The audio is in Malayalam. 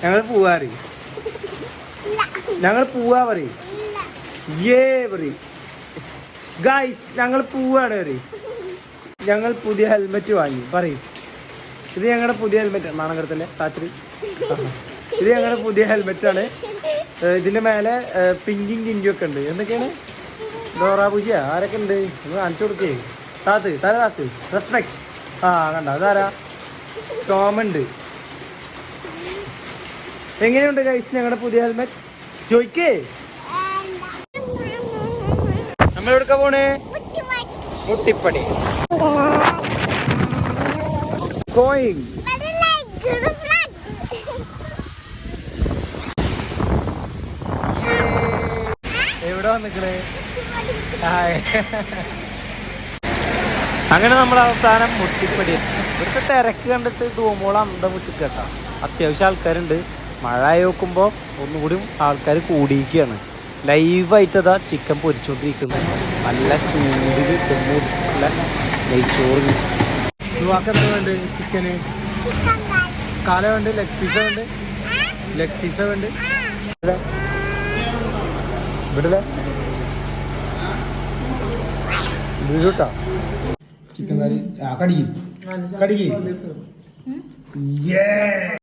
ഞങ്ങൾ പോവാറി ഞങ്ങൾ പോവാ പറയും പറയും ഗായ്സ് ഞങ്ങൾ പോവാണ് പറയും ഞങ്ങൾ പുതിയ ഹെൽമെറ്റ് വാങ്ങി പറയും ഇത് ഞങ്ങളുടെ പുതിയ ഹെൽമെറ്റ് നാണകടത്തല്ലേ രാത്രി ഇത് ഞങ്ങളുടെ പുതിയ ഹെൽമെറ്റാണ് ഇതിന്റെ മേലെ പിങ്കിങ് കിങ്കും ഒക്കെ ഉണ്ട് എന്തൊക്കെയാണ് ഡോറാബുജിയ ആരൊക്കെ ഉണ്ട് ഒന്ന് കാണിച്ചു കൊടുക്കേ താത്ത് റെസ്പെക്ട് ആ കണ്ട അതാരാ ടോമുണ്ട് എങ്ങനെയുണ്ട് ഗൈസ് ഞങ്ങളുടെ പുതിയ ഹെൽമെറ്റ് ചോയ്ക്കേ നമ്മൾ എവിടുക്ക പോണേ മുട്ടിപ്പടി ഗോയിങ് എവിടെ വന്നിക്കണേ അങ്ങനെ നമ്മൾ അവസാനം മുട്ടിപ്പടി ഇവിടുത്തെ തിരക്ക് കണ്ടിട്ട് തൂമോളം അന്തം വിട്ടിക്കേട്ടാ അത്യാവശ്യം ആൾക്കാരുണ്ട് മഴ ആയി നോക്കുമ്പോൾ ഒന്നുകൂടി ആൾക്കാർ കൂടിയിരിക്കുകയാണ് ലൈവായിട്ട് അതാ ചിക്കൻ പൊരിച്ചോണ്ടിരിക്കുന്നു നല്ല ചൂടിൽ തെമ്മൊടിച്ചിട്ടുള്ള നെയ്ച്ചോറ് ദുവാക്ക് എന്താ വേണ്ട ചിക്കന് കാല വേണ്ട ലെഗ് പീസ വേണ്ട ഇവിടെ വീട്ടാ ചിക്കൻ കറി കടിക്കും